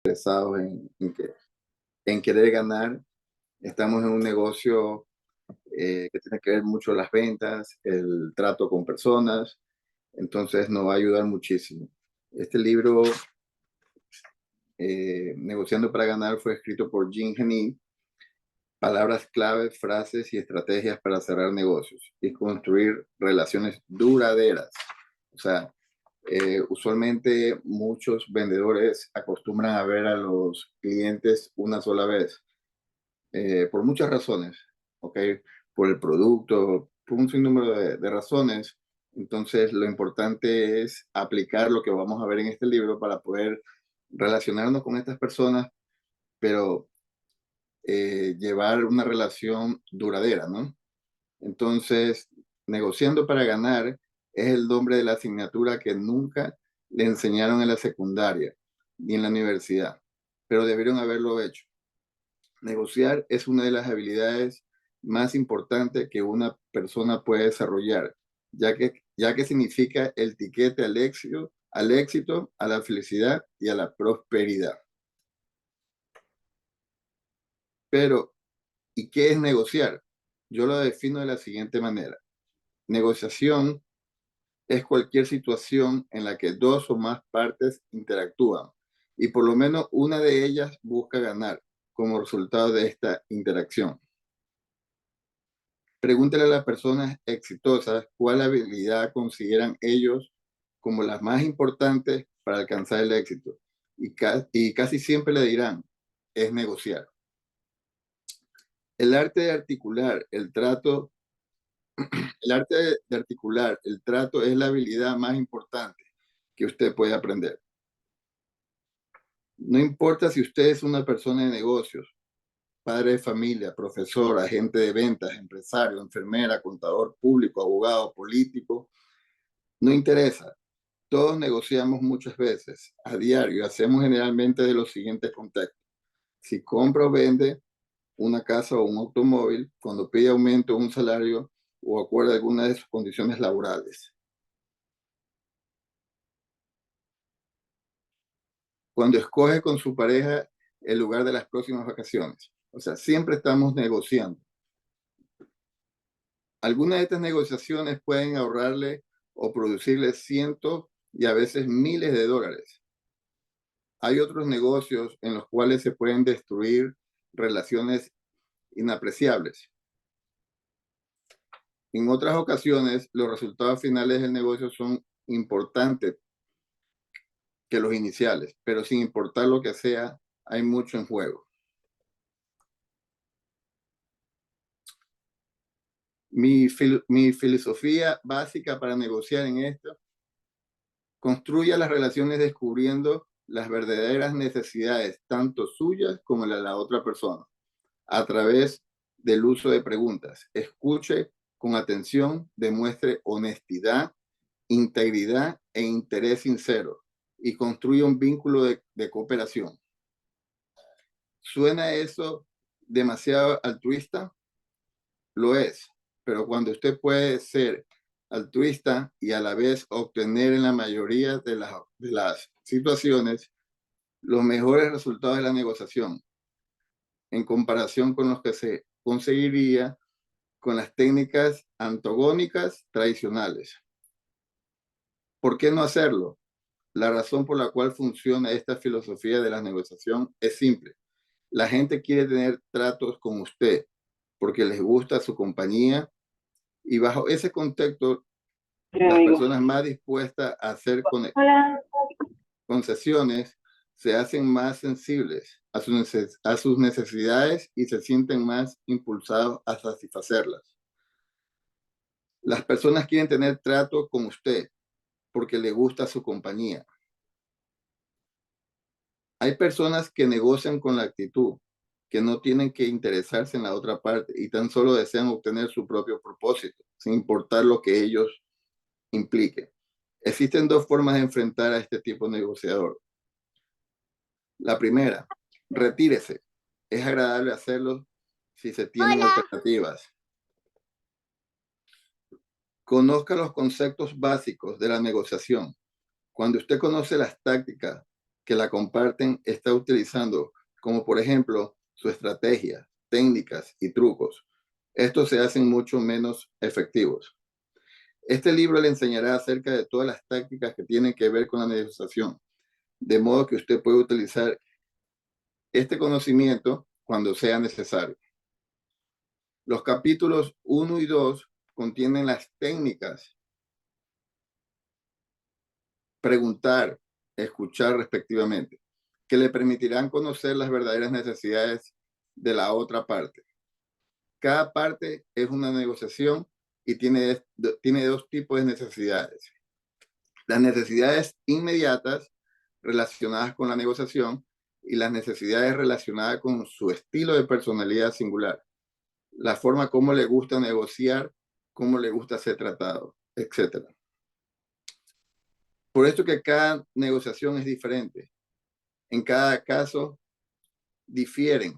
interesados en querer ganar. Estamos en un negocio que tiene que ver mucho las ventas, el trato con personas, entonces nos va a ayudar muchísimo. Este libro, Negociando para Ganar, fue escrito por Jim Haney. Palabras clave, frases y estrategias para cerrar negocios y construir relaciones duraderas. O sea, usualmente muchos vendedores acostumbran a ver a los clientes una sola vez, por muchas razones, ¿ok? Por el producto, por un sinnúmero de razones. Entonces, lo importante es aplicar lo que vamos a ver en este libro para poder relacionarnos con estas personas, pero llevar una relación duradera, ¿no? Entonces, negociando para ganar es el nombre de la asignatura que nunca le enseñaron en la secundaria ni en la universidad, pero debieron haberlo hecho. Negociar es una de las habilidades más importantes que una persona puede desarrollar, ya que significa el tiquete al éxito, a la felicidad y a la prosperidad. Pero, ¿y qué es negociar? Yo lo defino de la siguiente manera. Negociación es cualquier situación en la que dos o más partes interactúan y por lo menos una de ellas busca ganar como resultado de esta interacción. Pregúntale a las personas exitosas cuál habilidad consideran ellos como las más importantes para alcanzar el éxito y casi siempre le dirán, es negociar. El arte de articular el trato es la habilidad más importante que usted puede aprender. No importa si usted es una persona de negocios, padre de familia, profesor, agente de ventas, empresario, enfermera, contador público, abogado, político, no interesa. Todos negociamos muchas veces, a diario, hacemos generalmente de los siguientes contextos. Si compra o vende una casa o un automóvil, cuando pide aumento de un salario o acuerda alguna de sus condiciones laborales. Cuando escoge con su pareja el lugar de las próximas vacaciones. O sea, siempre estamos negociando. Algunas de estas negociaciones pueden ahorrarle o producirle cientos y a veces miles de dólares. Hay otros negocios en los cuales se pueden destruir relaciones inapreciables. En otras ocasiones, los resultados finales del negocio son importantes que los iniciales, pero sin importar lo que sea, hay mucho en juego. Mi filosofía básica para negociar en esto: construya las relaciones descubriendo las verdaderas necesidades, tanto suyas como las de la otra persona, a través del uso de preguntas. Escuche con atención, demuestre honestidad, integridad e interés sincero y construya un vínculo de cooperación. ¿Suena eso demasiado altruista? Lo es, pero cuando usted puede ser altruista y a la vez obtener en la mayoría de las situaciones los mejores resultados de la negociación en comparación con los que se conseguiría con las técnicas antagónicas tradicionales. ¿Por qué no hacerlo? La razón por la cual funciona esta filosofía de la negociación es simple. La gente quiere tener tratos con usted porque les gusta su compañía y bajo ese contexto las personas más dispuestas a hacer concesiones se hacen más sensibles a sus necesidades y se sienten más impulsados a satisfacerlas. Las personas quieren tener trato con usted porque le gusta su compañía. Hay personas que negocian con la actitud, que no tienen que interesarse en la otra parte y tan solo desean obtener su propio propósito, sin importar lo que ellos impliquen. Existen dos formas de enfrentar a este tipo de negociador. La primera, retírese. Es agradable hacerlo si se tienen alternativas. Conozca los conceptos básicos de la negociación. Cuando usted conoce las tácticas que la comparten está utilizando, como por ejemplo su estrategia, técnicas y trucos. Estos se hacen mucho menos efectivos. Este libro le enseñará acerca de todas las tácticas que tienen que ver con la negociación, de modo que usted puede utilizar este conocimiento cuando sea necesario. Los capítulos 1 y 2 contienen las técnicas, preguntar, escuchar respectivamente, que le permitirán conocer las verdaderas necesidades de la otra parte. Cada parte es una negociación y tiene dos tipos de necesidades. Las necesidades inmediatas relacionadas con la negociación y las necesidades relacionadas con su estilo de personalidad singular, la forma como le gusta negociar, cómo le gusta ser tratado, etc. Por esto que cada negociación es diferente. En cada caso difieren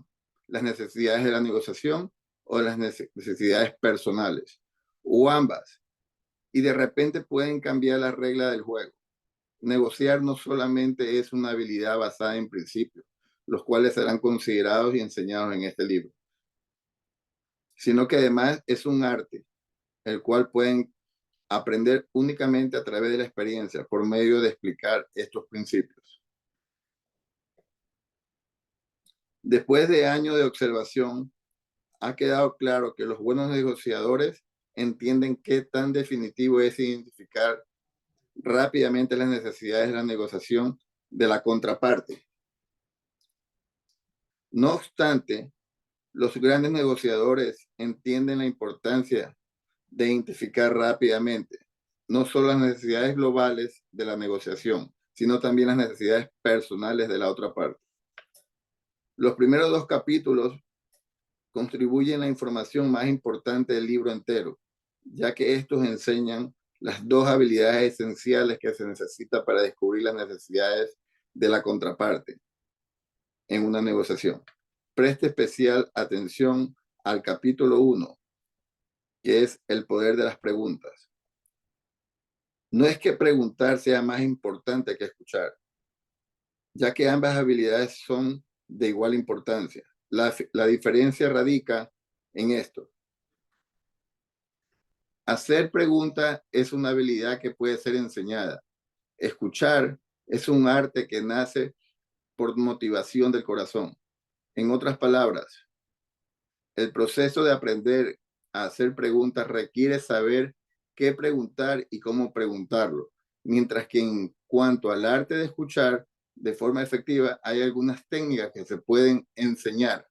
las necesidades de la negociación o las necesidades personales, o ambas, y de repente pueden cambiar la regla del juego. Negociar no solamente es una habilidad basada en principios, los cuales serán considerados y enseñados en este libro, sino que además es un arte, el cual pueden aprender únicamente a través de la experiencia, por medio de explicar estos principios. Después de años de observación, ha quedado claro que los buenos negociadores entienden qué tan definitivo es identificar rápidamente las necesidades de la negociación de la contraparte. No obstante, los grandes negociadores entienden la importancia de identificar rápidamente no solo las necesidades globales de la negociación, sino también las necesidades personales de la otra parte. Los primeros 2 capítulos contribuyen la información más importante del libro entero, ya que estos enseñan las 2 habilidades esenciales que se necesita para descubrir las necesidades de la contraparte en una negociación. Preste especial atención al capítulo 1, que es el poder de las preguntas. No es que preguntar sea más importante que escuchar, ya que ambas habilidades son de igual importancia. La diferencia radica en esto. Hacer preguntas es una habilidad que puede ser enseñada. Escuchar es un arte que nace por motivación del corazón. En otras palabras, el proceso de aprender a hacer preguntas requiere saber qué preguntar y cómo preguntarlo, mientras que en cuanto al arte de escuchar de forma efectiva, hay algunas técnicas que se pueden enseñar,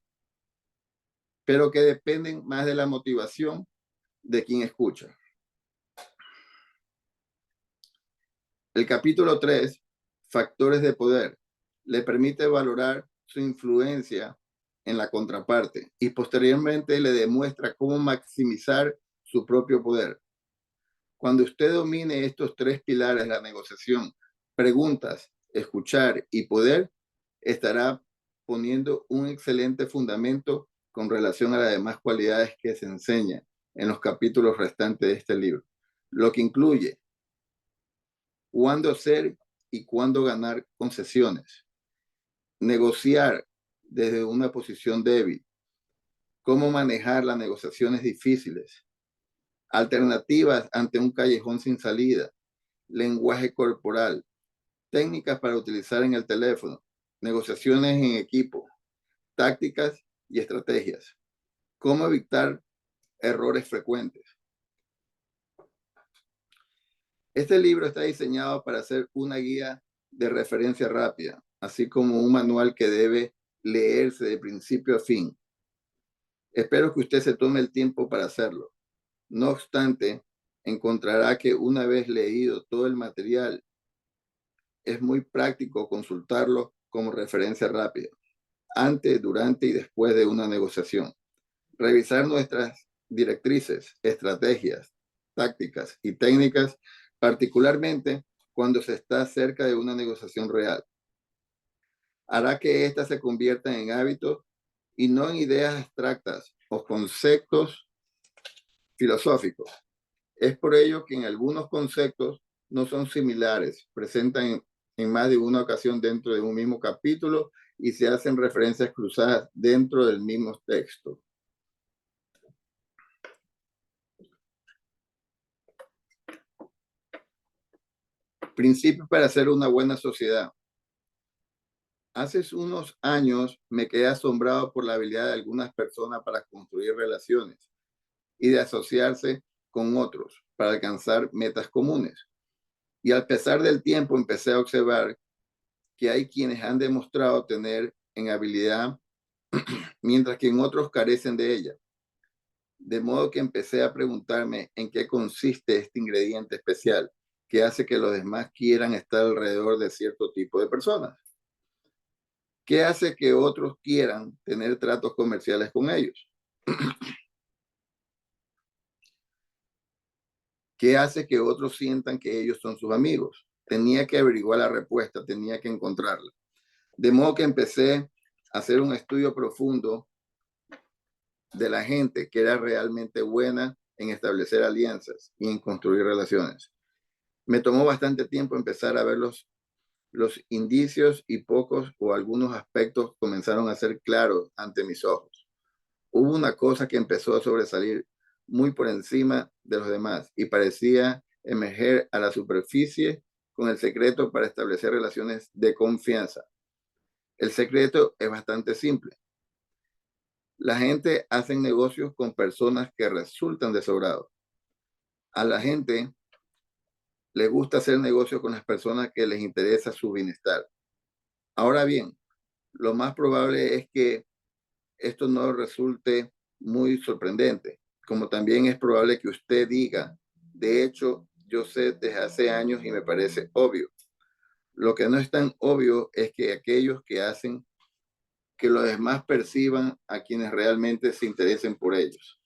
pero que dependen más de la motivación de quien escucha. El capítulo 3, Factores de Poder, le permite valorar su influencia en la contraparte y posteriormente le demuestra cómo maximizar su propio poder. Cuando usted domine estos 3 pilares de la negociación, preguntas, escuchar y poder, estará poniendo un excelente fundamento con relación a las demás cualidades que se enseñan en los capítulos restantes de este libro, lo que incluye cuándo hacer y cuándo ganar concesiones, negociar desde una posición débil, cómo manejar las negociaciones difíciles, alternativas ante un callejón sin salida, lenguaje corporal, técnicas para utilizar en el teléfono, negociaciones en equipo, tácticas y estrategias, cómo evitar errores frecuentes. Este libro está diseñado para ser una guía de referencia rápida, así como un manual que debe leerse de principio a fin. Espero que usted se tome el tiempo para hacerlo. No obstante, encontrará que una vez leído todo el material, es muy práctico consultarlo como referencia rápida, antes, durante y después de una negociación. Revisar nuestras directrices, estrategias, tácticas y técnicas, particularmente cuando se está cerca de una negociación real, hará que ésta se convierta en hábitos y no en ideas abstractas o conceptos filosóficos. Es por ello que en algunos conceptos no son similares, presentan en más de una ocasión dentro de un mismo capítulo y se hacen referencias cruzadas dentro del mismo texto. Principios para hacer una buena sociedad. Hace unos años me quedé asombrado por la habilidad de algunas personas para construir relaciones y de asociarse con otros para alcanzar metas comunes. Y al pesar del tiempo empecé a observar que hay quienes han demostrado tener en habilidad, mientras que en otros carecen de ella. De modo que empecé a preguntarme en qué consiste este ingrediente especial que hace que los demás quieran estar alrededor de cierto tipo de personas. ¿Qué hace que otros quieran tener tratos comerciales con ellos? ¿Qué hace que otros sientan que ellos son sus amigos? Tenía que averiguar la respuesta, tenía que encontrarla. De modo que empecé a hacer un estudio profundo de la gente que era realmente buena en establecer alianzas y en construir relaciones. Me tomó bastante tiempo empezar a ver los indicios y pocos o algunos aspectos comenzaron a ser claros ante mis ojos. Hubo una cosa que empezó a sobresalir muy por encima de los demás y parecía emerger a la superficie con el secreto para establecer relaciones de confianza. El secreto es bastante simple. La gente hace negocios con personas que resultan de sobrado. A la gente le gusta hacer negocios con las personas que les interesa su bienestar. Ahora bien, lo más probable es que esto no resulte muy sorprendente, como también es probable que usted diga, de hecho, yo sé desde hace años y me parece obvio. Lo que no es tan obvio es que aquellos que hacen que los demás perciban a quienes realmente se interesen por ellos.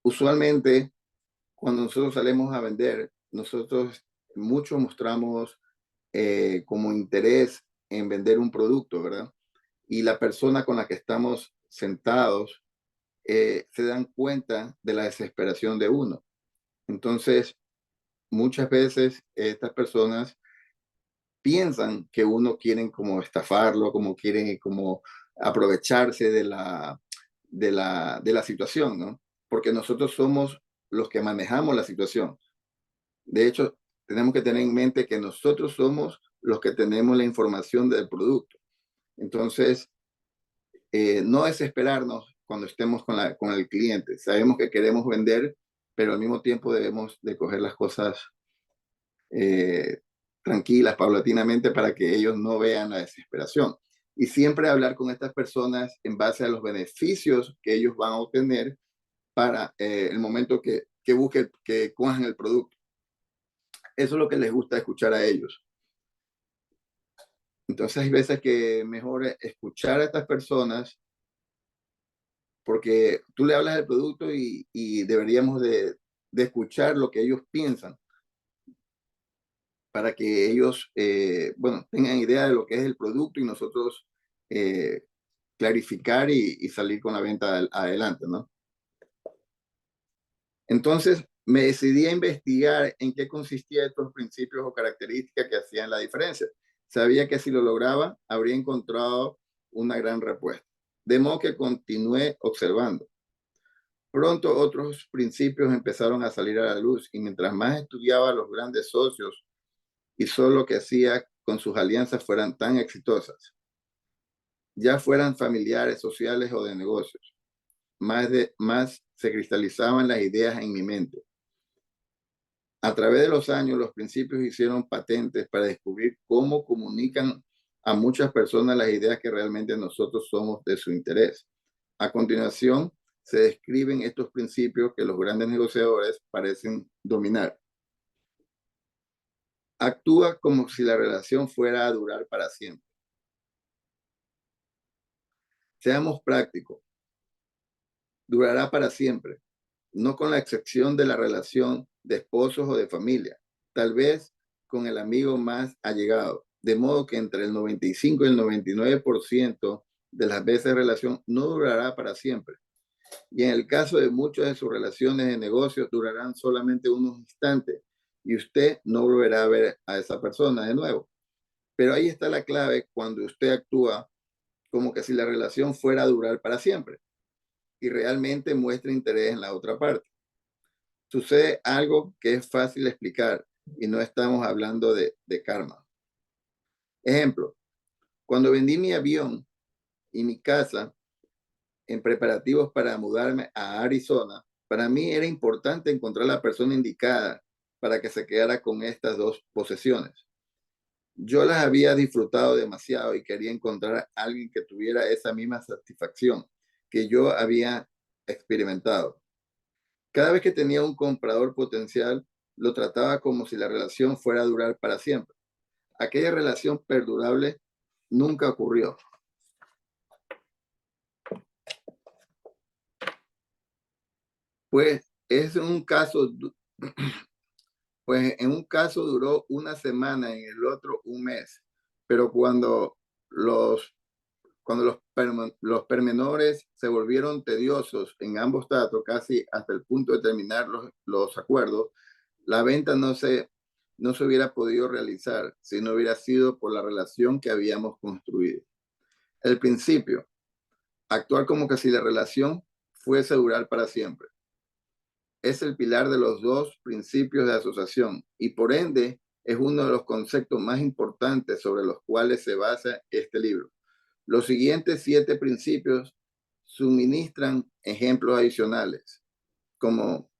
Usualmente, cuando nosotros salimos a vender, nosotros mucho mostramos como interés en vender un producto, ¿verdad? Y la persona con la que estamos sentados se dan cuenta de la desesperación de uno. Entonces, muchas veces estas personas piensan que uno quieren como estafarlo, como quieren como aprovecharse de la situación, ¿no? Porque nosotros somos los que manejamos la situación. De hecho, tenemos que tener en mente que nosotros somos los que tenemos la información del producto. Entonces, no desesperarnos cuando estemos con el cliente. Sabemos que queremos vender, pero al mismo tiempo debemos de coger las cosas eh, tranquilas, paulatinamente, para que ellos no vean la desesperación. Y siempre hablar con estas personas en base a los beneficios que ellos van a obtener para el momento que busquen, que cojan el producto. Eso es lo que les gusta escuchar a ellos. Entonces hay veces que mejor escuchar a estas personas porque tú le hablas del producto y deberíamos de escuchar lo que ellos piensan para que ellos, bueno, tengan idea de lo que es el producto y nosotros eh, clarificar y salir con la venta adelante, ¿no? Entonces, me decidí a investigar en qué consistían estos principios o características que hacían la diferencia. Sabía que si lo lograba, habría encontrado una gran respuesta. De modo que continué observando. Pronto otros principios empezaron a salir a la luz y mientras más estudiaba a los grandes socios y solo lo que hacía con sus alianzas fueran tan exitosas, ya fueran familiares, sociales o de negocios, más se cristalizaban las ideas en mi mente. A través de los años, los principios hicieron patentes para descubrir cómo comunican a muchas personas las ideas que realmente nosotros somos de su interés. A continuación, se describen estos principios que los grandes negociadores parecen dominar. Actúa como si la relación fuera a durar para siempre. Seamos prácticos. Durará para siempre, no con la excepción de la relación de esposos o de familia, tal vez con el amigo más allegado, de modo que entre el 95 y el 99% de las veces relación no durará para siempre. Y en el caso de muchas de sus relaciones de negocios, durarán solamente unos instantes y usted no volverá a ver a esa persona de nuevo. Pero ahí está la clave cuando usted actúa como que si la relación fuera a durar para siempre y realmente muestra interés en la otra parte. Sucede algo que es fácil de explicar y no estamos hablando de karma. Ejemplo, cuando vendí mi avión y mi casa en preparativos para mudarme a Arizona, para mí era importante encontrar la persona indicada para que se quedara con estas dos posesiones. Yo las había disfrutado demasiado y quería encontrar a alguien que tuviera esa misma satisfacción que yo había experimentado. Cada vez que tenía un comprador potencial, lo trataba como si la relación fuera a durar para siempre. Aquella relación perdurable nunca ocurrió. Pues es un caso, pues en un caso duró una semana, en el otro un mes, pero los, cuando los pormenores se volvieron tediosos en ambos tratos, casi hasta el punto de terminar los acuerdos, la venta no se hubiera podido realizar si no hubiera sido por la relación que habíamos construido. El principio, actuar como que si la relación fuese a durar para siempre, es el pilar de los dos principios de asociación y por ende es uno de los conceptos más importantes sobre los cuales se basa este libro. Los siguientes 7 principios suministran ejemplos adicionales, como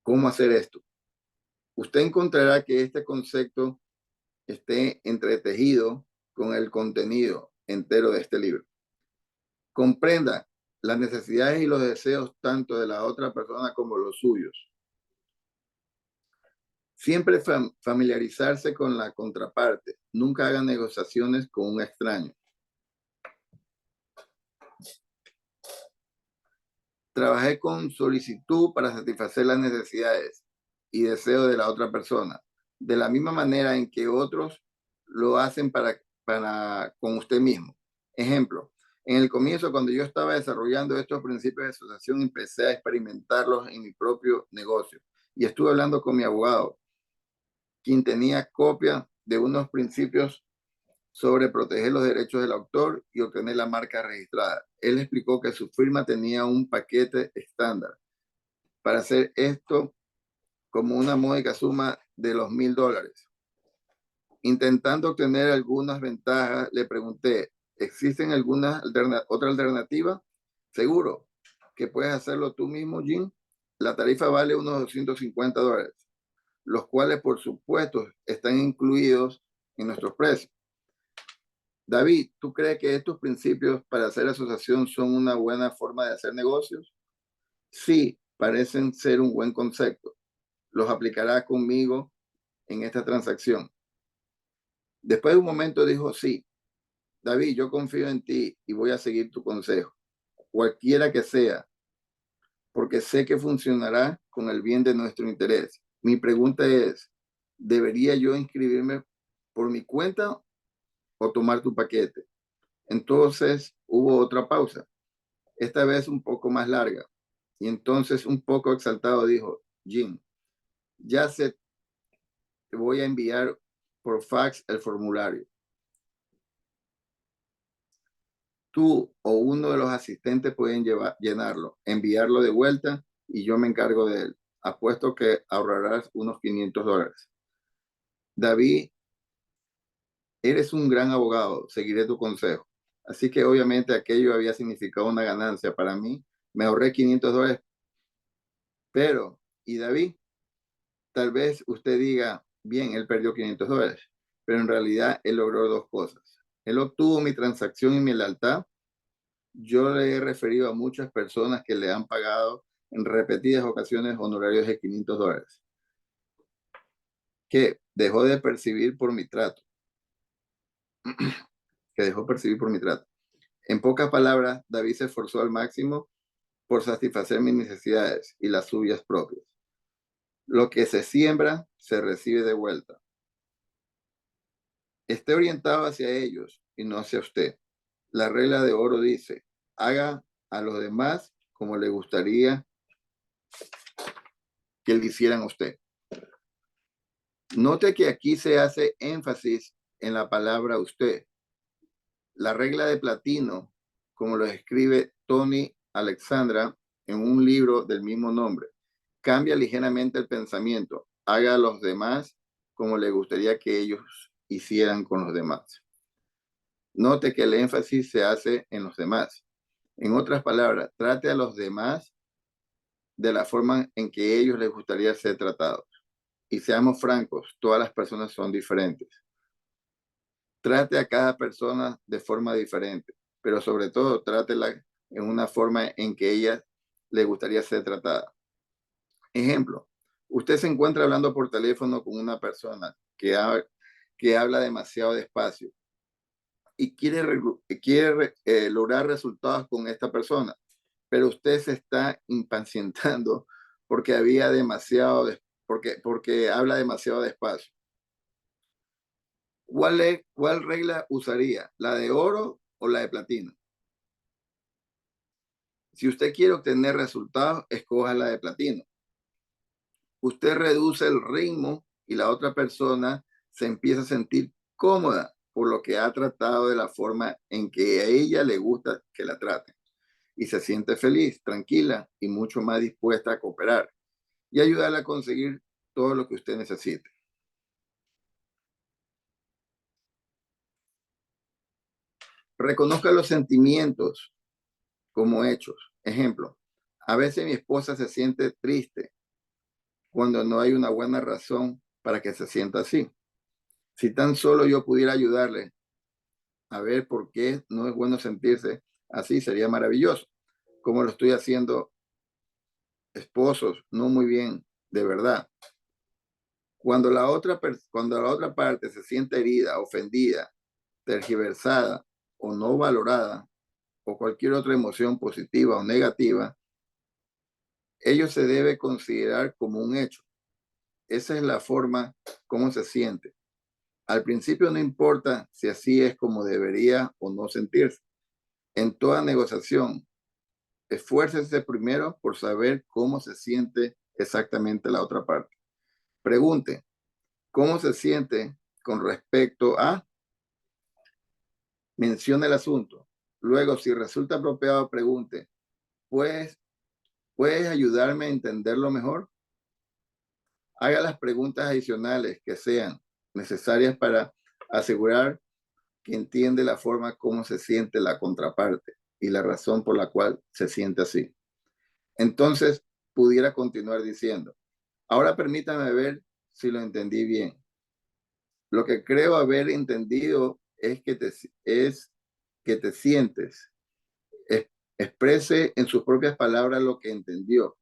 cómo hacer esto. Usted encontrará que este concepto esté entretejido con el contenido entero de este libro. Comprenda las necesidades y los deseos tanto de la otra persona como los suyos. Siempre familiarizarse con la contraparte. Nunca haga negociaciones con un extraño. Trabajé con solicitud para satisfacer las necesidades y deseos de la otra persona, de la misma manera en que otros lo hacen con usted mismo. Ejemplo, en el comienzo, cuando yo estaba desarrollando estos principios de asociación, empecé a experimentarlos en mi propio negocio y estuve hablando con mi abogado, quien tenía copia de unos principios sobre proteger los derechos del autor y obtener la marca registrada. Él explicó que su firma tenía un paquete estándar para hacer esto como una módica suma de los $1,000. Intentando obtener algunas ventajas, le pregunté, ¿existen alguna otra alternativa? Seguro que puedes hacerlo tú mismo, Jim. La tarifa vale unos $250, los cuales por supuesto están incluidos en nuestros precios. David, ¿tú crees que estos principios para hacer asociación son una buena forma de hacer negocios? Sí, parecen ser un buen concepto. Los aplicará conmigo en esta transacción. Después de un momento dijo, sí, David, yo confío en ti y voy a seguir tu consejo, cualquiera que sea, porque sé que funcionará con el bien de nuestro interés. Mi pregunta es, ¿debería yo inscribirme por mi cuenta o tomar tu paquete? Entonces hubo otra pausa, esta vez un poco más larga. Y entonces un poco exaltado dijo, Jim, ya sé, te voy a enviar por fax el formulario. Tú o uno de los asistentes pueden llenarlo, enviarlo de vuelta y yo me encargo de él. Apuesto que ahorrarás unos $500. David, eres un gran abogado, seguiré tu consejo. Así que obviamente aquello había significado una ganancia para mí. Me ahorré $500, pero, ¿y David? Tal vez usted diga, bien, él perdió $500, pero en realidad él logró dos cosas. Él obtuvo mi transacción y mi lealtad. Yo le he referido a muchas personas que le han pagado en repetidas ocasiones honorarios de $500, que dejó de percibir por mi trato, que dejó percibir por mi trato. En pocas palabras, David se esforzó al máximo por satisfacer mis necesidades y las suyas propias. Lo que se siembra, se recibe de vuelta. Esté orientado hacia ellos y no hacia usted. La regla de oro dice, haga a los demás como le gustaría que le hicieran a usted. Note que aquí se hace énfasis en la palabra usted. La regla de platino, como lo escribe Tony Alexandra en un libro del mismo nombre, cambia ligeramente el pensamiento. Haga a los demás como le gustaría que ellos hicieran con los demás. Note que el énfasis se hace en los demás. En otras palabras, trate a los demás de la forma en que ellos les gustaría ser tratados. Y seamos francos, todas las personas son diferentes. Trate a cada persona de forma diferente, pero sobre todo trátela en una forma en que ella le gustaría ser tratada. Ejemplo, usted se encuentra hablando por teléfono con una persona que habla demasiado despacio y quiere lograr resultados con esta persona, pero usted se está impacientando porque porque habla demasiado despacio. ¿Cuál regla usaría? ¿La de oro o la de platino? Si usted quiere obtener resultados, escoja la de platino. Usted reduce el ritmo y la otra persona se empieza a sentir cómoda por lo que ha tratado de la forma en que a ella le gusta que la traten. Y se siente feliz, tranquila y mucho más dispuesta a cooperar y ayudarle a conseguir todo lo que usted necesite. Reconozca los sentimientos como hechos. Ejemplo, a veces mi esposa se siente triste cuando no hay una buena razón para que se sienta así. Si tan solo yo pudiera ayudarle a ver por qué no es bueno sentirse así, sería maravilloso. Como lo estoy haciendo, esposos, no muy bien, de verdad. Cuando la otra parte se siente herida, ofendida, tergiversada o no valorada, o cualquier otra emoción positiva o negativa, ello se debe considerar como un hecho. Esa es la forma como se siente. Al principio no importa si así es como debería o no sentirse. En toda negociación, esfuércese primero por saber cómo se siente exactamente la otra parte. Pregunte, ¿cómo se siente con respecto a? Mencione el asunto. Luego, si resulta apropiado, pregunte, ¿puedes, ¿puedes ayudarme a entenderlo mejor? Haga las preguntas adicionales que sean necesarias para asegurar que entiende la forma como se siente la contraparte y la razón por la cual se siente así. Entonces, pudiera continuar diciendo, ahora permítame ver si lo entendí bien. Lo que creo haber entendido es que te sientes. Exprese en sus propias palabras lo que entendió.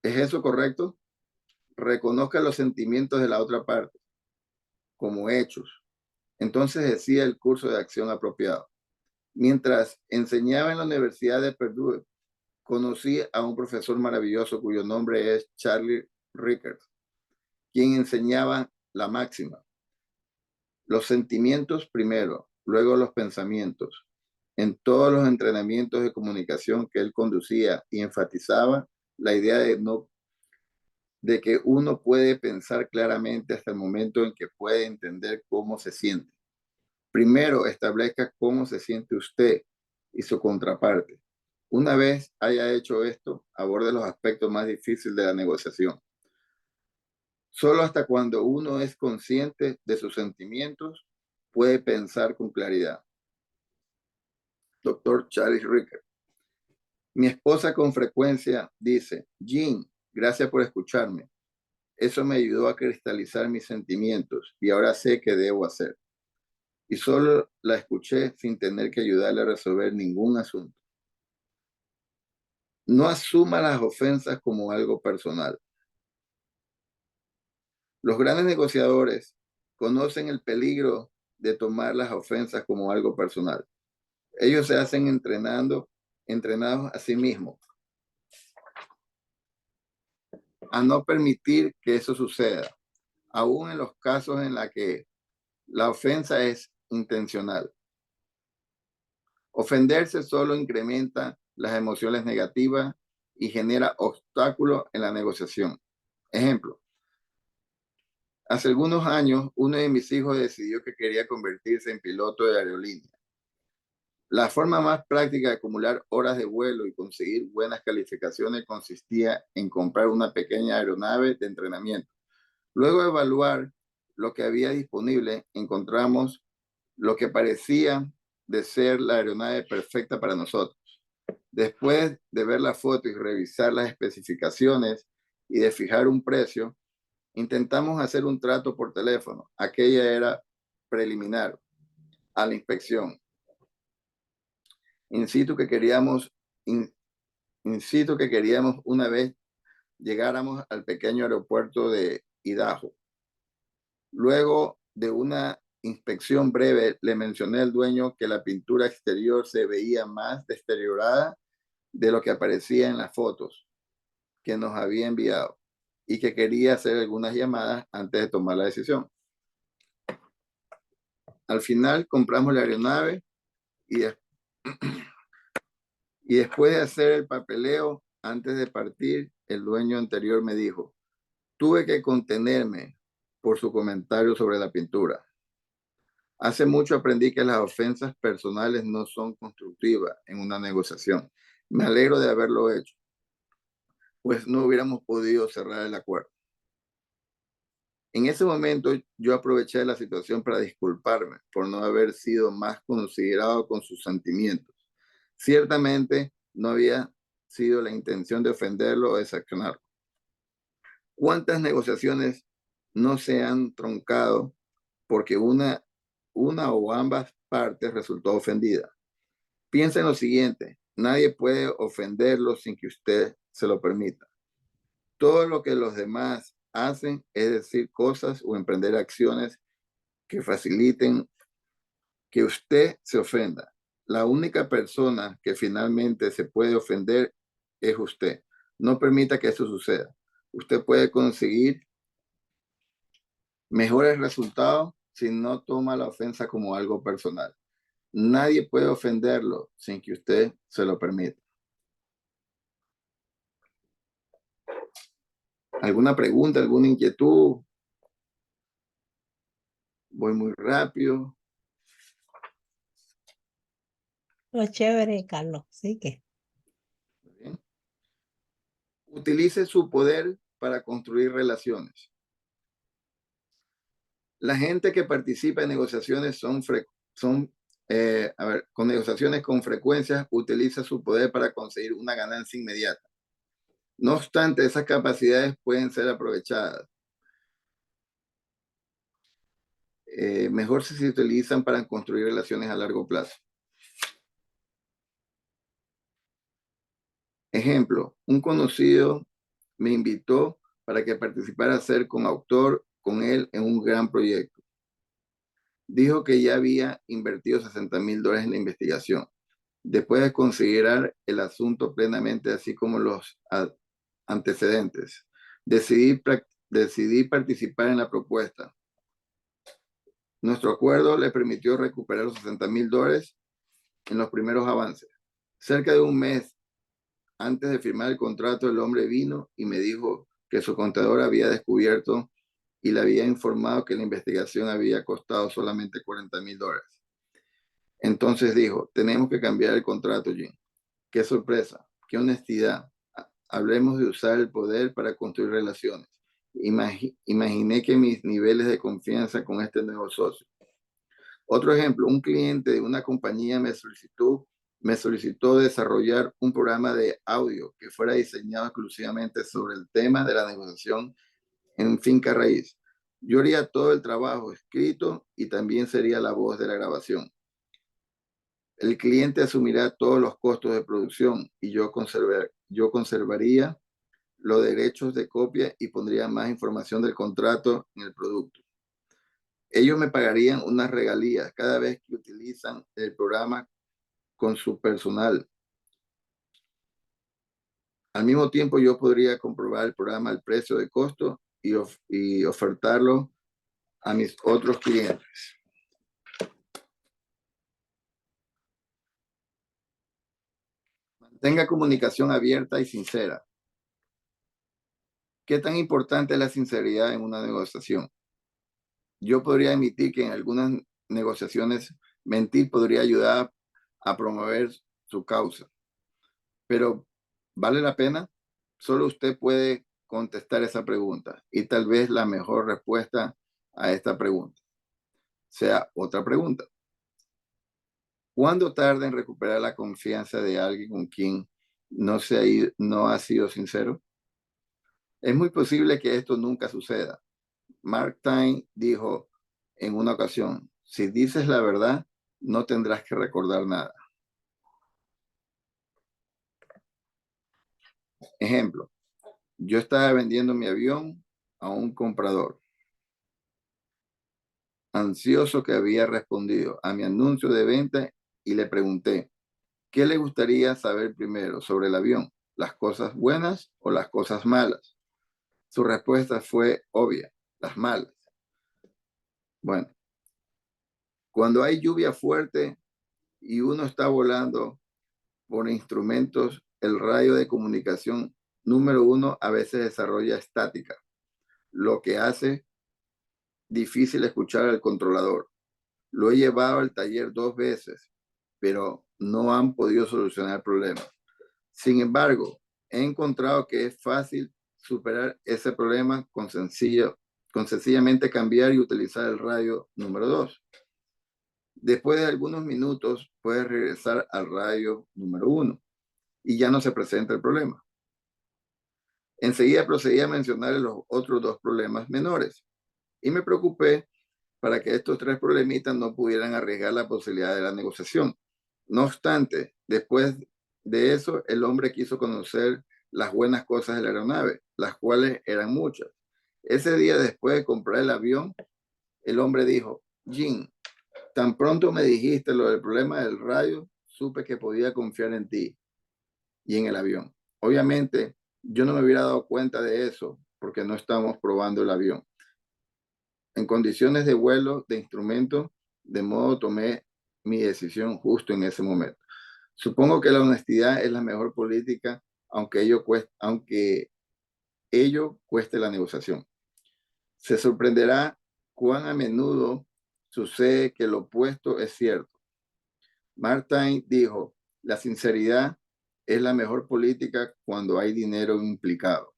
¿Es eso correcto? Reconozca los sentimientos de la otra parte como hechos. Entonces decía el curso de acción apropiado. Mientras enseñaba en la Universidad de Purdue, conocí a un profesor maravilloso cuyo nombre es Charlie Rickert, quien enseñaba la máxima. Los sentimientos primero, luego los pensamientos. En todos los entrenamientos de comunicación que él conducía y enfatizaba la idea de que uno puede pensar claramente hasta el momento en que puede entender cómo se siente. Primero, establezca cómo se siente usted y su contraparte. Una vez haya hecho esto, aborde los aspectos más difíciles de la negociación. Solo hasta cuando uno es consciente de sus sentimientos puede pensar con claridad. Doctor Charles Rickert. Mi esposa con frecuencia dice, Jean, gracias por escucharme. Eso me ayudó a cristalizar mis sentimientos y ahora sé qué debo hacer. Y solo la escuché sin tener que ayudarle a resolver ningún asunto. No asuma las ofensas como algo personal. Los grandes negociadores conocen el peligro de tomar las ofensas como algo personal. Ellos se hacen entrenados a sí mismos a no permitir que eso suceda, aún en los casos en los que la ofensa es intencional. Ofenderse solo incrementa las emociones negativas y genera obstáculos en la negociación. Ejemplo, hace algunos años, uno de mis hijos decidió que quería convertirse en piloto de aerolínea. La forma más práctica de acumular horas de vuelo y conseguir buenas calificaciones consistía en comprar una pequeña aeronave de entrenamiento. Luego de evaluar lo que había disponible, encontramos lo que parecía de ser la aeronave perfecta para nosotros. Después de ver la foto y revisar las especificaciones y de fijar un precio, intentamos hacer un trato por teléfono. Aquella era preliminar a la inspección. Insisto que queríamos una vez llegáramos al pequeño aeropuerto de Idaho. Luego de una inspección breve, le mencioné al dueño que la pintura exterior se veía más deteriorada de lo que aparecía en las fotos que nos había enviado y que quería hacer algunas llamadas antes de tomar la decisión. Al final compramos la aeronave y, y después de hacer el papeleo, antes de partir, el dueño anterior me dijo, tuve que contenerme por su comentario sobre la pintura. Hace mucho aprendí que las ofensas personales no son constructivas en una negociación. Me alegro de haberlo hecho, pues no hubiéramos podido cerrar el acuerdo. En ese momento yo aproveché la situación para disculparme por no haber sido más considerado con sus sentimientos. Ciertamente no había sido la intención de ofenderlo o decepcionarlo. ¿Cuántas negociaciones no se han troncado porque una o ambas partes resultó ofendida? Piensa en lo siguiente, nadie puede ofenderlo sin que usted se lo permita. Todo lo que los demás hacen es decir cosas o emprender acciones que faciliten que usted se ofenda. La única persona que finalmente se puede ofender es usted. No permita que eso suceda. Usted puede conseguir mejores resultados si no toma la ofensa como algo personal. Nadie puede ofenderlo sin que usted se lo permita. ¿Alguna pregunta, alguna inquietud? Voy muy rápido. Lo chévere, Carlos, sí que. Bien. Utilice su poder para construir relaciones. La gente que participa en negociaciones con negociaciones con frecuencia utiliza su poder para conseguir una ganancia inmediata. No obstante, esas capacidades pueden ser aprovechadas. Mejor si se utilizan para construir relaciones a largo plazo. Ejemplo, un conocido me invitó para que participara a ser coautor con él en un gran proyecto. Dijo que ya había invertido $60,000 en la investigación. Después de considerar el asunto plenamente, así como los antecedentes, decidí participar en la propuesta. Nuestro acuerdo le permitió recuperar los $60,000 en los primeros avances. Cerca de un mes antes de firmar el contrato, el hombre vino y me dijo que su contador había descubierto y le había informado que la investigación había costado solamente $40,000. Entonces dijo, tenemos que cambiar el contrato, Jim. Qué sorpresa, qué honestidad. Hablemos de usar el poder para construir relaciones. Imaginé que mis niveles de confianza con este nuevo socio. Otro ejemplo, un cliente de una compañía me solicitó desarrollar un programa de audio que fuera diseñado exclusivamente sobre el tema de la negociación en finca raíz. Yo haría todo el trabajo escrito y también sería la voz de la grabación. El cliente asumirá todos los costos de producción y yo conservaría los derechos de copia y pondría más información del contrato en el producto. Ellos me pagarían unas regalías cada vez que utilizan el programa con su personal. Al mismo tiempo, yo podría comprobar el programa al precio de costo y ofertarlo a mis otros clientes. Tenga comunicación abierta y sincera. ¿Qué tan importante es la sinceridad en una negociación? Yo podría admitir que en algunas negociaciones mentir podría ayudar a promover su causa, pero ¿vale la pena? Solo usted puede contestar esa pregunta y tal vez la mejor respuesta a esta pregunta sea otra pregunta. ¿Cuándo tarda en recuperar la confianza de alguien con quien no ha sido sincero? Es muy posible que esto nunca suceda. Mark Twain dijo en una ocasión, si dices la verdad, no tendrás que recordar nada. Ejemplo, yo estaba vendiendo mi avión a un comprador, ansioso que había respondido a mi anuncio de venta y le pregunté, ¿qué le gustaría saber primero sobre el avión? ¿Las cosas buenas o las cosas malas? Su respuesta fue obvia, las malas. Bueno, cuando hay lluvia fuerte y uno está volando por instrumentos, el radio de comunicación número 1 a veces desarrolla estática, lo que hace difícil escuchar al controlador. Lo he llevado al taller 2 veces, pero no han podido solucionar el problema. Sin embargo, he encontrado que es fácil superar ese problema con sencillamente cambiar y utilizar el radio número 2. Después de algunos minutos, puedes regresar al radio número 1 y ya no se presenta el problema. Enseguida procedí a mencionar los otros 2 problemas menores y me preocupé para que estos 3 problemitas no pudieran arriesgar la posibilidad de la negociación. No obstante, después de eso, el hombre quiso conocer las buenas cosas de la aeronave, las cuales eran muchas. Ese día, después de comprar el avión, el hombre dijo, Jim, tan pronto me dijiste lo del problema del radio, supe que podía confiar en ti y en el avión. Obviamente, yo no me hubiera dado cuenta de eso porque no estamos probando el avión. En condiciones de vuelo, de instrumento, de modo tomé mi decisión justo en ese momento. Supongo que la honestidad es la mejor política, aunque ello cueste la negociación. Se sorprenderá cuán a menudo sucede que lo opuesto es cierto. Mark Twain dijo, la sinceridad es la mejor política cuando hay dinero implicado.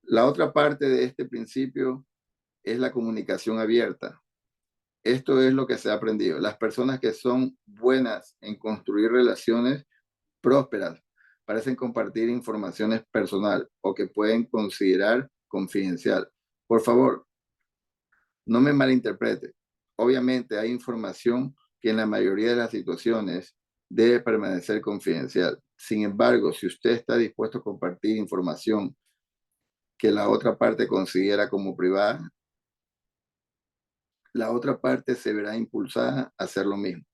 La otra parte de este principio es la comunicación abierta. Esto es lo que se ha aprendido. Las personas que son buenas en construir relaciones prósperas parecen compartir informaciones personal o que pueden considerar confidencial. Por favor, no me malinterprete. Obviamente hay información que en la mayoría de las situaciones debe permanecer confidencial. Sin embargo, si usted está dispuesto a compartir información que la otra parte considera como privada, la otra parte se verá impulsada a hacer lo mismo.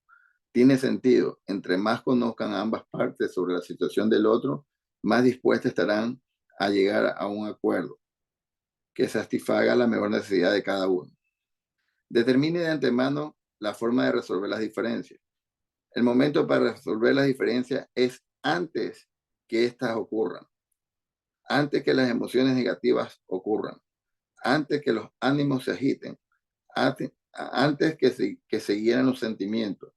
Tiene sentido. Entre más conozcan ambas partes sobre la situación del otro, más dispuestas estarán a llegar a un acuerdo que satisfaga la mejor necesidad de cada uno. Determine de antemano la forma de resolver las diferencias. El momento para resolver las diferencias es antes que éstas ocurran, antes que las emociones negativas ocurran, antes que los ánimos se agiten, antes que se hieran los sentimientos.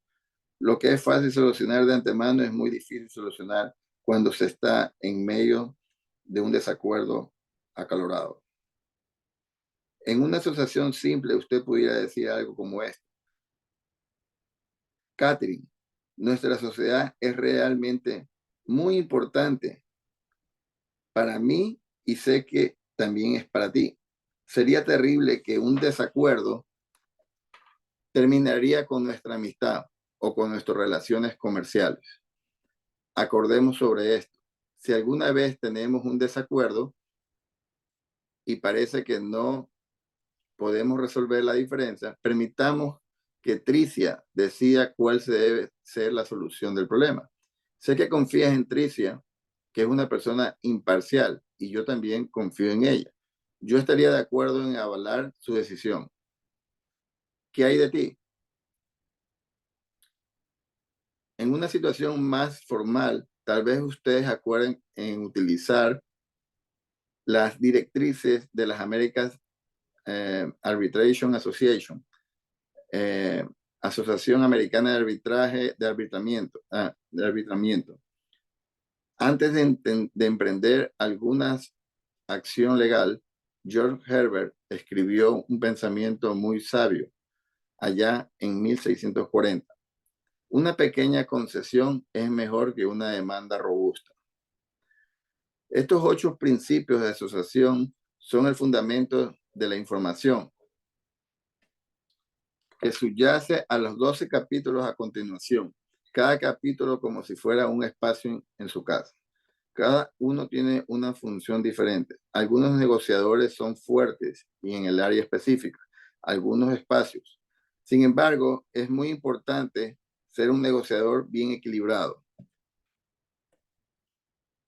Lo que es fácil solucionar de antemano es muy difícil solucionar cuando se está en medio de un desacuerdo acalorado. En una asociación simple, usted pudiera decir algo como esto. Catherine, nuestra sociedad es realmente muy importante para mí y sé que también es para ti. Sería terrible que un desacuerdo terminaría con nuestra amistad o con nuestras relaciones comerciales. Acordemos sobre esto. Si alguna vez tenemos un desacuerdo y parece que no podemos resolver la diferencia, permitamos que Tricia decida cuál se debe ser la solución del problema. Sé que confías en Tricia, que es una persona imparcial, y yo también confío en ella. Yo estaría de acuerdo en avalar su decisión. ¿Qué hay de ti? En una situación más formal, tal vez ustedes acuerden en utilizar las directrices de las Americas Arbitration Association, eh, Asociación Americana de Arbitraje de Arbitramiento. Antes de emprender alguna acción legal, George Herbert escribió un pensamiento muy sabio allá en 1640. Una pequeña concesión es mejor que una demanda robusta. Estos 8 principios de asociación son el fundamento de la información que subyace a los 12 capítulos a continuación. Cada capítulo como si fuera un espacio en su casa. Cada uno tiene una función diferente. Algunos negociadores son fuertes y en el área específica, algunos espacios. Sin embargo, es muy importante ser un negociador bien equilibrado.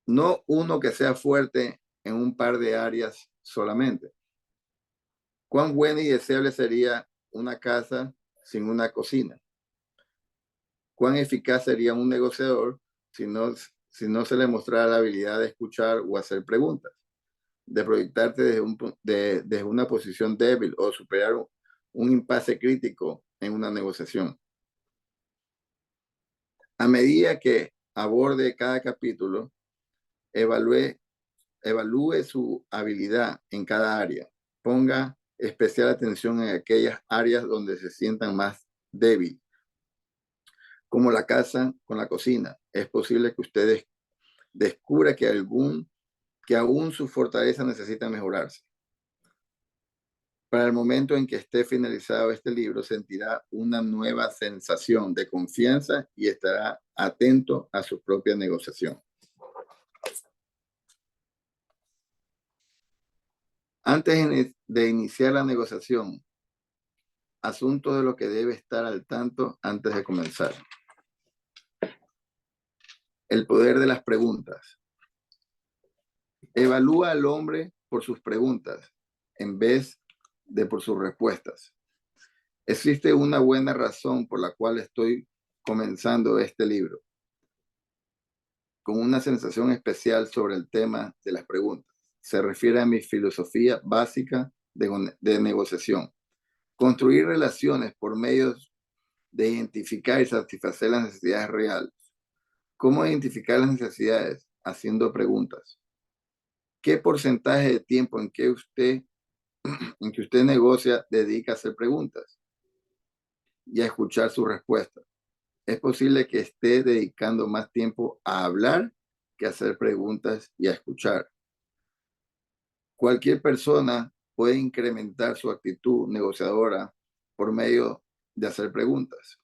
No uno que sea fuerte en un par de áreas solamente. ¿Cuán buena y deseable sería una casa sin una cocina? ¿Cuán eficaz sería un negociador si no se le mostrara la habilidad de escuchar o hacer preguntas, de proyectarte desde una posición débil o superar un impasse crítico en una negociación? A medida que aborde cada capítulo, evalúe su habilidad en cada área. Ponga especial atención en aquellas áreas donde se sientan más débil, como la casa con la cocina. Es posible que ustedes descubra que aún su fortaleza necesita mejorarse. Para el momento en que esté finalizado este libro, sentirá una nueva sensación de confianza y estará atento a su propia negociación. Antes de iniciar la negociación, asunto de lo que debe estar al tanto antes de comenzar. El poder de las preguntas. Evalúa al hombre por sus preguntas en vez de por sus respuestas. Existe una buena razón por la cual estoy comenzando este libro, con una sensación especial sobre el tema de las preguntas. Se refiere a mi filosofía básica de negociación. Construir relaciones por medio de identificar y satisfacer las necesidades reales. ¿Cómo identificar las necesidades? Haciendo preguntas. ¿Qué porcentaje de tiempo en que usted negocia dedica a hacer preguntas y a escuchar su respuesta? Es posible que esté dedicando más tiempo a hablar que a hacer preguntas y a escuchar. Cualquier persona puede incrementar su actitud negociadora por medio de hacer preguntas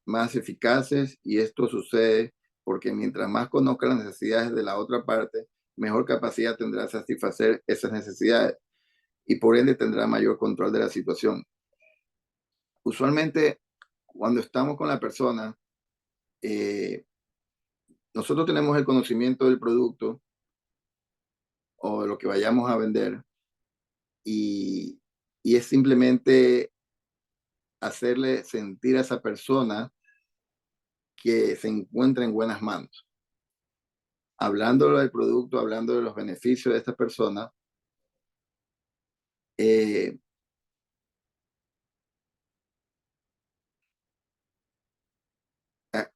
más eficaces, y esto sucede porque mientras más conozca las necesidades de la otra parte, mejor capacidad tendrá de satisfacer esas necesidades y por ende tendrá mayor control de la situación. Usualmente, cuando estamos con la persona, nosotros tenemos el conocimiento del producto o de lo que vayamos a vender y es simplemente hacerle sentir a esa persona que se encuentra en buenas manos. Hablando del producto, hablando de los beneficios de esta persona,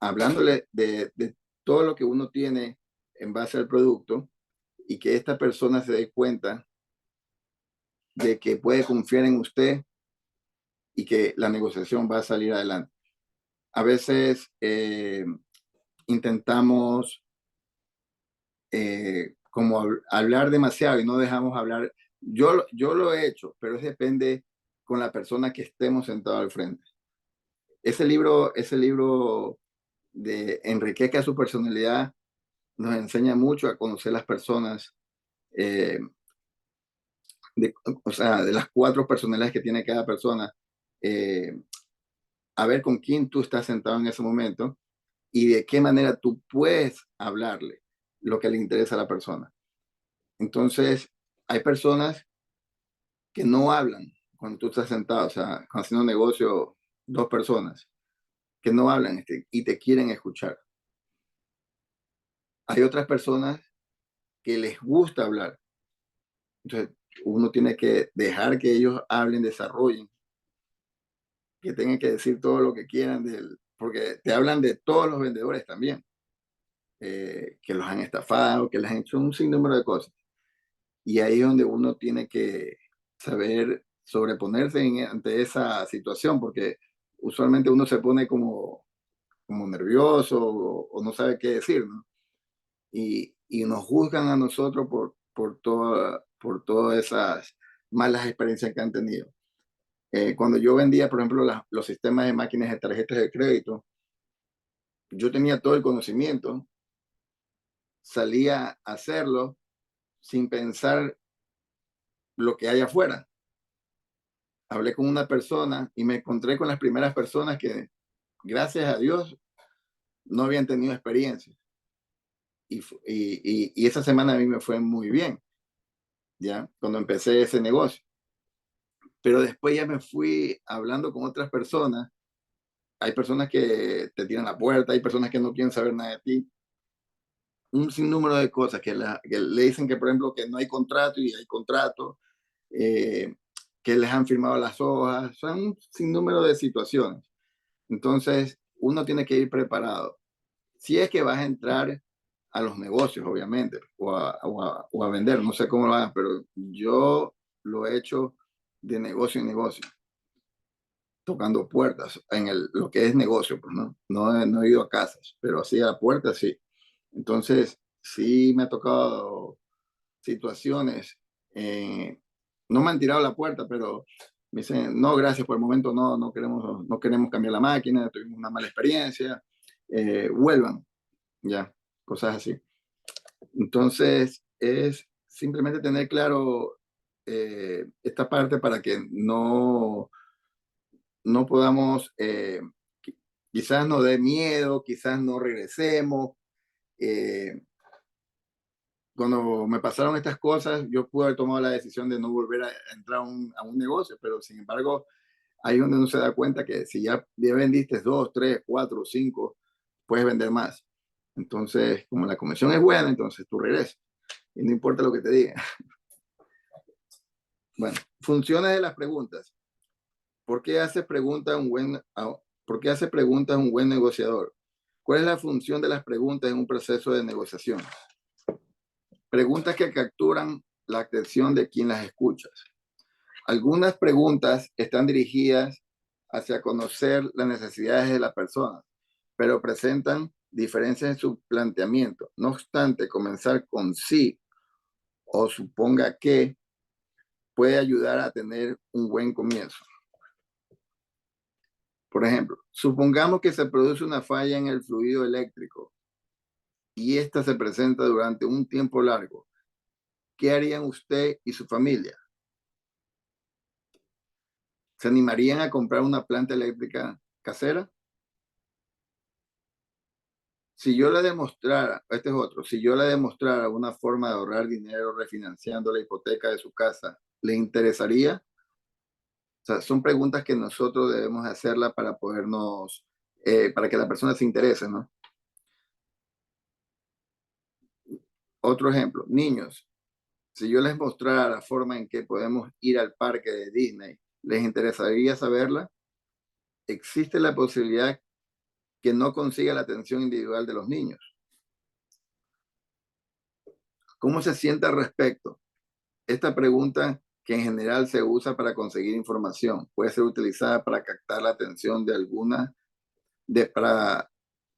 hablándole de todo lo que uno tiene en base al producto y que esta persona se dé cuenta de que puede confiar en usted y que la negociación va a salir adelante. A veces intentamos como hablar demasiado y no dejamos hablar. Yo lo he hecho, pero depende con la persona que estemos sentado al frente. Ese libro de Enriquezca su personalidad nos enseña mucho a conocer las personas, o sea, de las 4 personalidades que tiene cada persona, a ver con quién tú estás sentado en ese momento y de qué manera tú puedes hablarle lo que le interesa a la persona. Entonces, hay personas que no hablan cuando tú estás sentado, o sea, haciendo negocio 2 personas. que no hablan y te quieren escuchar. Hay otras personas que les gusta hablar. Entonces, uno tiene que dejar que ellos hablen, desarrollen, que tengan que decir todo lo que quieran, porque te hablan de todos los vendedores también, que los han estafado, que les han hecho un sinnúmero de cosas. Y ahí es donde uno tiene que saber sobreponerse ante esa situación, porque usualmente uno se pone como nervioso o no sabe qué decir, ¿no? Y nos juzgan a nosotros por todas esas malas experiencias que han tenido. Cuando yo vendía, por ejemplo, los sistemas de máquinas de tarjetas de crédito, yo tenía todo el conocimiento, salía a hacerlo sin pensar lo que hay afuera. Hablé con una persona y me encontré con las primeras personas que, gracias a Dios, no habían tenido experiencia. Y esa semana a mí me fue muy bien, ¿ya? Cuando empecé ese negocio. Pero después ya me fui hablando con otras personas. Hay personas que te tiran la puerta, hay personas que no quieren saber nada de ti. Un sinnúmero de cosas que le dicen que, por ejemplo, que no hay contrato y hay contrato, eh, que les han firmado las hojas. Son un sinnúmero de situaciones. Entonces, uno tiene que ir preparado. Si es que vas a entrar a los negocios, obviamente, o a vender, no sé cómo lo hagan, pero yo lo he hecho de negocio en negocio, tocando puertas en lo que es negocio, pues no he ido a casas, pero así a puertas sí. Entonces, sí me ha tocado situaciones, no me han tirado la puerta, pero me dicen, no, gracias, por el momento no queremos cambiar la máquina, tuvimos una mala experiencia, vuelvan, ya, cosas así. Entonces, es simplemente tener claro esta parte para que no podamos, quizás nos dé miedo, quizás no regresemos. eh, Cuando me pasaron estas cosas, yo pude haber tomado la decisión de no volver a entrar a un negocio, pero sin embargo, ahí es donde uno se da cuenta que si ya vendiste 2, 3, 4, 5, puedes vender más. Entonces, como la comisión es buena, entonces tú regresas. Y no importa lo que te digan. Bueno, funciones de las preguntas. ¿Por qué hace preguntas ¿por qué hace preguntas un buen negociador? ¿Cuál es la función de las preguntas en un proceso de negociación? Preguntas que capturan la atención de quien las escucha. Algunas preguntas están dirigidas hacia conocer las necesidades de la persona, pero presentan diferencias en su planteamiento. No obstante, comenzar con sí o suponga que puede ayudar a tener un buen comienzo. Por ejemplo, supongamos que se produce una falla en el fluido eléctrico y esta se presenta durante un tiempo largo. ¿Qué harían usted y su familia? ¿Se animarían a comprar una planta eléctrica casera? Si yo le demostrara, este es otro, si yo le demostrara una forma de ahorrar dinero refinanciando la hipoteca de su casa, ¿le interesaría? O sea, son preguntas que nosotros debemos hacerla para para que la persona se interese, ¿no? Otro ejemplo, niños, si yo les mostrara la forma en que podemos ir al parque de Disney, ¿les interesaría saberla? Existe la posibilidad que no consiga la atención individual de los niños. ¿Cómo se siente al respecto? Esta pregunta, que en general se usa para conseguir información, puede ser utilizada para captar la atención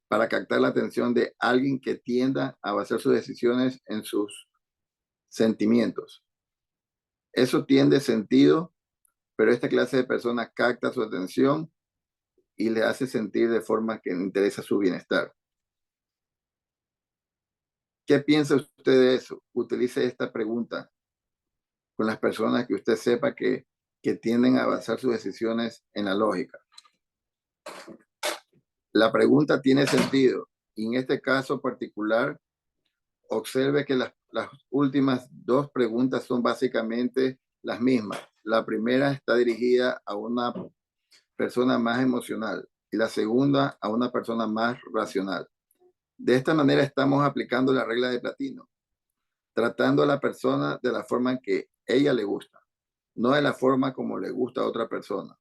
para captar la atención de alguien que tienda a basar sus decisiones en sus sentimientos. Eso tiene sentido, pero esta clase de personas capta su atención y le hace sentir de forma que interesa su bienestar. ¿Qué piensa usted de eso? Utilice esta pregunta con las personas que usted sepa que tienden a basar sus decisiones en la lógica. La pregunta tiene sentido y en este caso particular, observe que las últimas dos preguntas son básicamente las mismas. La primera está dirigida a una persona más emocional. y la segunda a una persona más racional. De esta manera estamos aplicando la regla de Platino, tratando a la persona de la forma en que ella le gusta, no de la forma como le gusta a otra persona.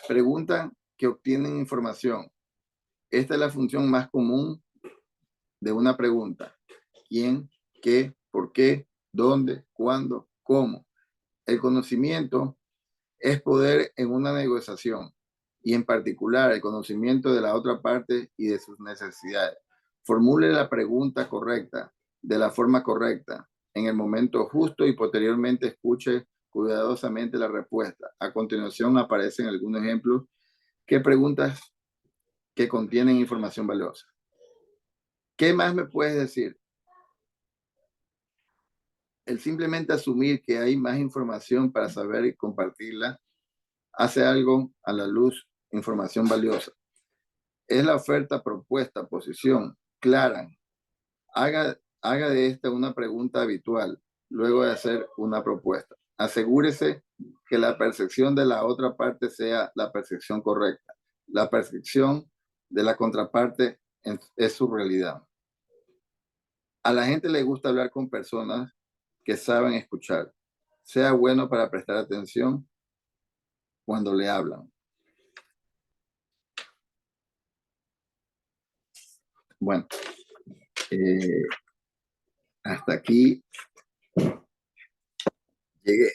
Preguntan que obtienen información. Esta es la función más común de una pregunta. ¿Quién? ¿Qué? ¿Por qué? ¿Dónde? ¿Cuándo? ¿Cómo? El conocimiento es poder en una negociación y en particular el conocimiento de la otra parte y de sus necesidades. Formule la pregunta correcta de la forma correcta en el momento justo y posteriormente escuche cuidadosamente la respuesta. A continuación aparecen algunos ejemplos. ¿Qué preguntas que contienen información valiosa? ¿Qué más me puedes decir? El simplemente asumir que hay más información para saber y compartirla hace algo a la luz, información valiosa. Es la oferta, propuesta, posición clara. Haga de esta una pregunta habitual luego de hacer una propuesta. Asegúrese que la percepción de la otra parte sea la percepción correcta. La percepción de la contraparte es su realidad. A la gente le gusta hablar con personas que saben escuchar. Sea bueno para prestar atención cuando le hablan. Bueno, hasta aquí llegué.